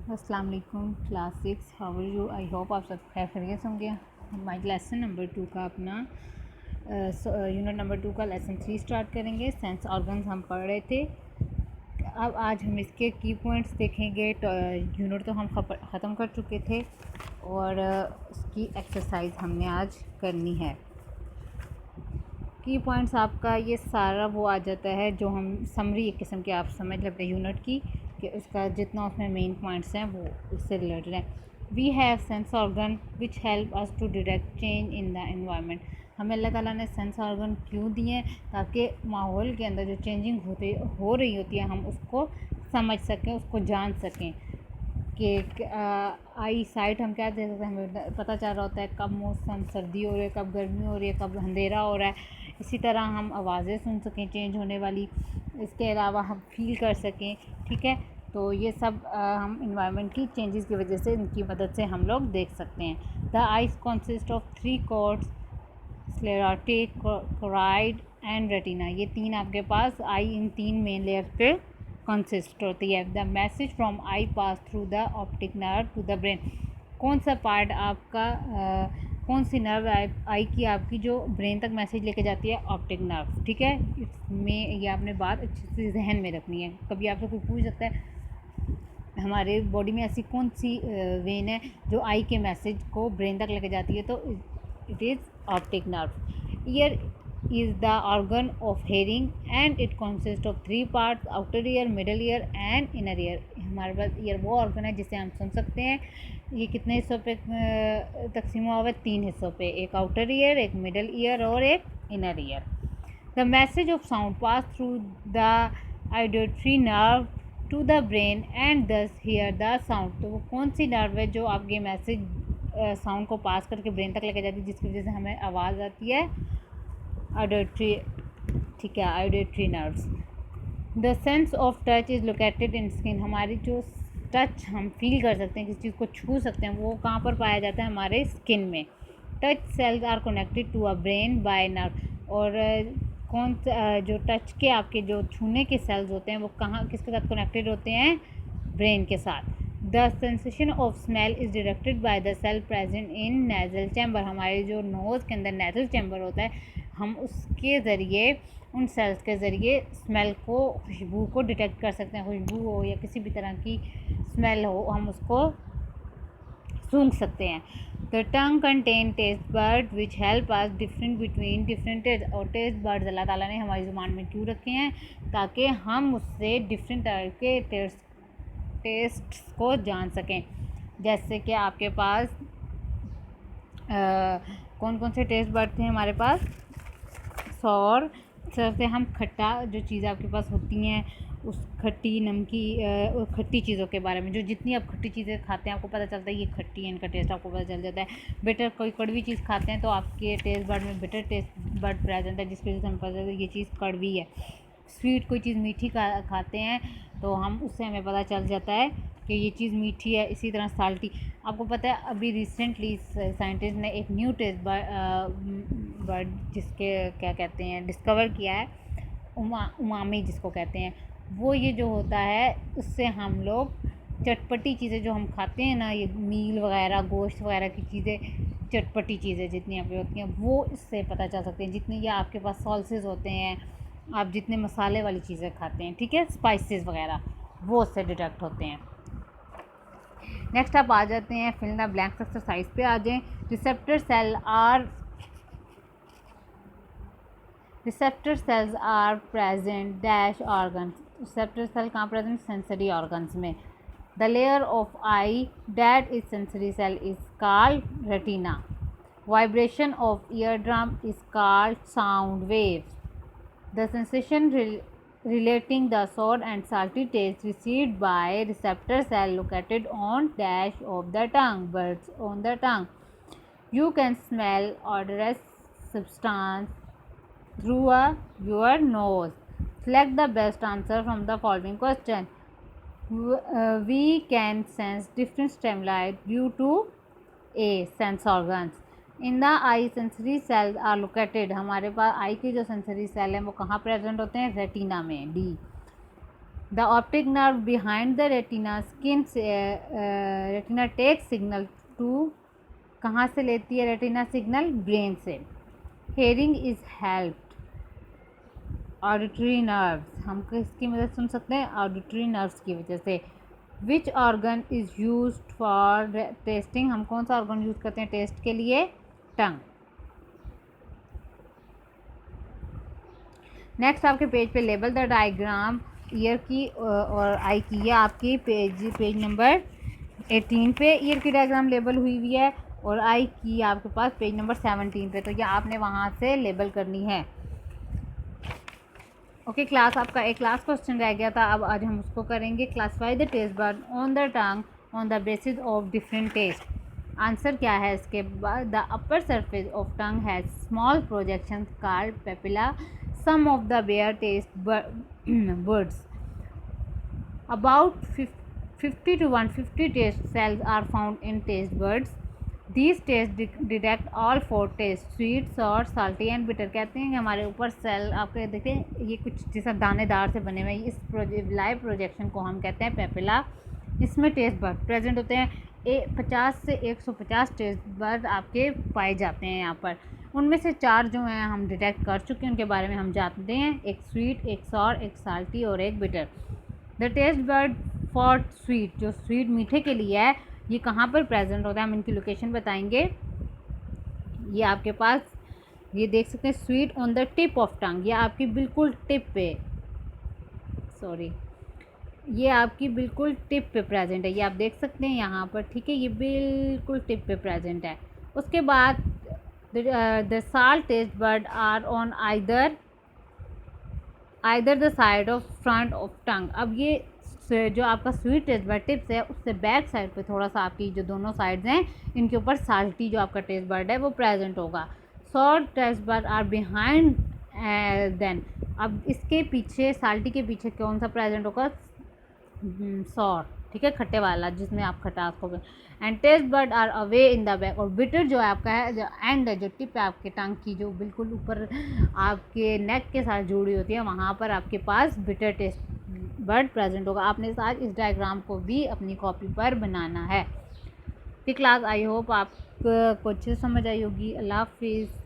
अस्सलाम वालेकुम class 6 how are you. I hope आप सब खैरियत होंगे। हमारे लेसन नंबर 2 का अपना यूनिट नंबर 2 का लेसन 3 स्टार्ट करेंगे। सेंस ऑर्गन्स हम पढ़ रहे थे। अब आज हम इसके की पॉइंट्स देखेंगे। यूनिट तो हम ख़त्म कर चुके थे और इसकी एक्सरसाइज हमने आज करनी है। की पॉइंट्स आपका ये सारा वो आ जाता है जो हम समरी एक किस्म की आप समझ लेते हैं यूनिट की, कि उसका जितना उसमें मेन पॉइंट्स हैं वो उससे रिलेटेड हैं। We have sense organ which help us to detect change in the environment. हमें अल्लाह ताला ने सेंस ऑर्गन क्यों दिए हैं? ताकि माहौल के अंदर जो चेंजिंग हो रही होती है हम उसको समझ सकें, उसको जान सकें। कि आई साइट हम क्या देख सकते हैं, हमें पता चल रहा होता है कब मौसम सर्दी हो रही है, कब गर्मी हो रही है, कब अंधेरा हो रहा है। इसी तरह हम आवाज़ें सुन सकें चेंज होने वाली। इसके अलावा हम फील कर सकें। ठीक है, तो ये सब हम इन्वायरमेंट की चेंजेस की वजह से इनकी मदद से हम लोग देख सकते हैं। The eyes consist of 3 coats, sclerotic, choroid and retina. ये 3 आपके पास आई इन 3 मेन लेयर पे कंसिस्ट होती है। The message from eye pass through the optic nerve to the brain. कौन सा पार्ट आपका कौन सी नर्व आई की आपकी जो ब्रेन तक मैसेज लेके जाती है? Optic nerve. ठीक है, इसमें ये आपने बात अच्छे से जहन में रखनी है। कभी आपसे कोई पूछ सकता है हमारे बॉडी में ऐसी कौन सी वेन है जो आई के मैसेज को ब्रेन तक लेके जाती है? तो it is optic nerve. Year is the organ of hearing and it consists of 3 parts: outer ear, middle ear and inner ear। हमारे पास ईयर वो ऑर्गन है जिसे हम सुन सकते हैं। ये कितने हिस्सों पे तकसीम हुआ हुआ है? 3 हिस्सों पे, एक आउटर ईयर, एक मिडल ईयर और एक inner ear. The message of sound pass through the auditory nerve to the brain and thus hear the sound. तो वो कौन सी नर्व है जो आपके मैसेज साउंड को पास करके ब्रेन तक लेके जाती है, जिसकी वजह से हमें आवाज़ आती है? ऑडिटरी। ठीक है, auditory nerves. The sense of touch is located in skin. हमारी जो टच हम फील कर सकते हैं, किसी चीज़ को छू सकते हैं, वो कहाँ पर पाया जाता है? हमारे स्किन में। Touch cells are connected to a brain by nerve. और जो टच के आपके जो छूने के सेल्स होते हैं वो कहाँ किसके साथ कनेक्टेड होते हैं? ब्रेन के साथ। The sensation of smell is directed by the cell present in nasal chamber. हमारे जो नोज़ के अंदर नेजल चैम्बर होता है, हम उसके ज़रिए, उन सेल्स के ज़रिए स्मेल को, खुशबू को डिटेक्ट कर सकते हैं। खुशबू हो या किसी भी तरह की स्मेल हो, हम उसको सूंघ सकते हैं। The tongue contain taste bud which help us different between different taste. और टेस्ट बर्ड्स अल्लाह ताला ने हमारी ज़ुबान में क्यों रखे हैं? ताकि हम उससे डिफरेंट तरह के टेस्ट को जान सकें। जैसे कि आपके पास कौन कौन से टेस्ट बर्ड थे हमारे पास? सौर से हम खट्टा जो चीज़ें आपके पास होती हैं, उस खट्टी नमकी खट्टी चीज़ों के बारे में, जो जितनी आप खट्टी चीज़ें खाते हैं आपको पता चलता है ये खट्टी है, इनका टेस्ट आपको पता चल जाता है। बेटर कोई कड़वी चीज़ खाते हैं तो आपके टेस्ट बर्ड में बेटर टेस्ट बर्ड प्रेजेंट है, जिसकी वजह से हमें पता चलता है ये चीज़ कड़वी है। स्वीट कोई चीज़ मीठी खाते हैं तो हम उससे हमें पता चल जाता है कि ये चीज़ मीठी है। इसी तरह साल्टी। आपको पता है अभी रिसेंटली साइंटिस्ट ने एक न्यू टेस्ट बर्ड जिसके क्या कहते हैं डिस्कवर किया है, उमामी जिसको कहते हैं। वो ये जो होता है उससे हम लोग चटपटी चीज़ें जो हम खाते हैं ना, ये मील वगैरह, गोश्त वगैरह की चीज़ें, चटपटी चीज़ें जितनी यहाँ पे होती हैं वो इससे पता चल सकती हैं। जितनी ये आपके पास सॉल्सेस होते हैं, आप जितने मसाले वाली चीज़ें खाते हैं, ठीक है, स्पाइसेस वगैरह, वो उससे डिटेक्ट होते हैं। नेक्स्ट आप आ जाते हैं फिल द ब्लैंक्स एक्सरसाइज पे आ जाएं। Receptor cells are present dash organs. Receptor cell कहाँ प्रेजेंट? सेंसरी ऑर्गन्स में। The layer of eye that is sensory cell is called retina. Vibration of ear drum is called sound waves. The sensation relating the sour and salty taste received by receptor cell located on dash of the tongue, buds on the tongue. You can smell odorous substance through your nose. Select the best answer from the following question. We can sense different stimuli due to A. Sense organs. In the eye sensory cells are located. हमारे पास आई के जो sensory cell हैं वो कहाँ present होते हैं? Retina में। D. The optic nerve behind the retina skin से रेटिना टेक सिग्नल टू, कहाँ से लेती है रेटिना सिग्नल? ब्रेन से। Hearing is helped auditory nerves, हम किसकी मदद सुन सकते हैं? ऑडिटरी नर्व्स की वजह से। Which organ is use for testing, हम कौन सा ऑर्गन यूज़ करते हैं टेस्ट के लिए? टंग। नेक्स्ट आपके पेज पे लेबल द डायग्राम ईयर की और आई की, ये आपकी पेज नंबर 18 पे ईयर की डायग्राम लेबल हुई है और आई की आपके पास पेज नंबर 17 पे, तो ये आपने वहाँ से लेबल करनी है। ओके क्लास, आपका एक क्लास क्वेश्चन रह गया था, अब आज हम उसको करेंगे। Classify the taste bud on the tongue on the basis of different taste. Answer क्या है इसके बाद? The upper surface of tongue has small projection called papilla, some of the bear taste buds. About 50 to 150 taste cells are found in taste buds. These taste detect all four taste: sweet, sour, salty and bitter. कहते हैं कि हमारे ऊपर cell आपके देखिए ये कुछ जैसा दानेदार से बने हुए हैं, इस लाइव प्रोजेक्शन को हम कहते हैं पेपिला। इसमें टेस्ट बड प्रेजेंट होते हैं, 50 से 150 टेस्ट बड आपके पाए जाते हैं यहाँ पर। उनमें से 4 जो हैं हम डिटेक्ट कर चुके हैं, उनके बारे में हम जानते हैं, एक स्वीट, एक सॉर, एक साल्टी और एक bitter. The taste bud for sweet, जो स्वीट मीठे के लिए है, ये कहाँ पर प्रेजेंट होता है, हम इनकी लोकेशन बताएंगे। ये आपके पास ये देख सकते हैं, sweet on the tip of tongue, ये आपकी बिल्कुल टिप पे, सॉरी ये आपकी बिल्कुल टिप पे प्रेजेंट है, ये आप देख सकते हैं यहाँ पर, ठीक है, ये बिल्कुल टिप पे प्रेजेंट है। उसके बाद the salt taste bud are on either the side of front of tongue. अब ये जो आपका स्वीट टेस्ट बड टिप्स है उससे बैक साइड पे थोड़ा सा आपकी जो दोनों साइड्स हैं इनके ऊपर साल्टी जो आपका टेस्ट बड है वो प्रेजेंट होगा। Sour taste bud are behind then, अब इसके पीछे साल्टी के पीछे कौन सा प्रेजेंट होगा? सॉर, ठीक है, खट्टे वाला जिसमें आप खटास को। And taste bud are away in the back, और बिटर जो है आपका है, जो एंड है, जो टिप है आपके टंग की, जो बिल्कुल ऊपर आपके नेक के साथ जुड़ी होती है, वहाँ पर आपके पास बिटर टेस्ट बड प्रेजेंट होगा। आपने आज इस डायग्राम को भी अपनी कॉपी पर बनाना है। क्लास आई होप आपको अच्छे समझ आई होगी। अल्लाह हाफिज़।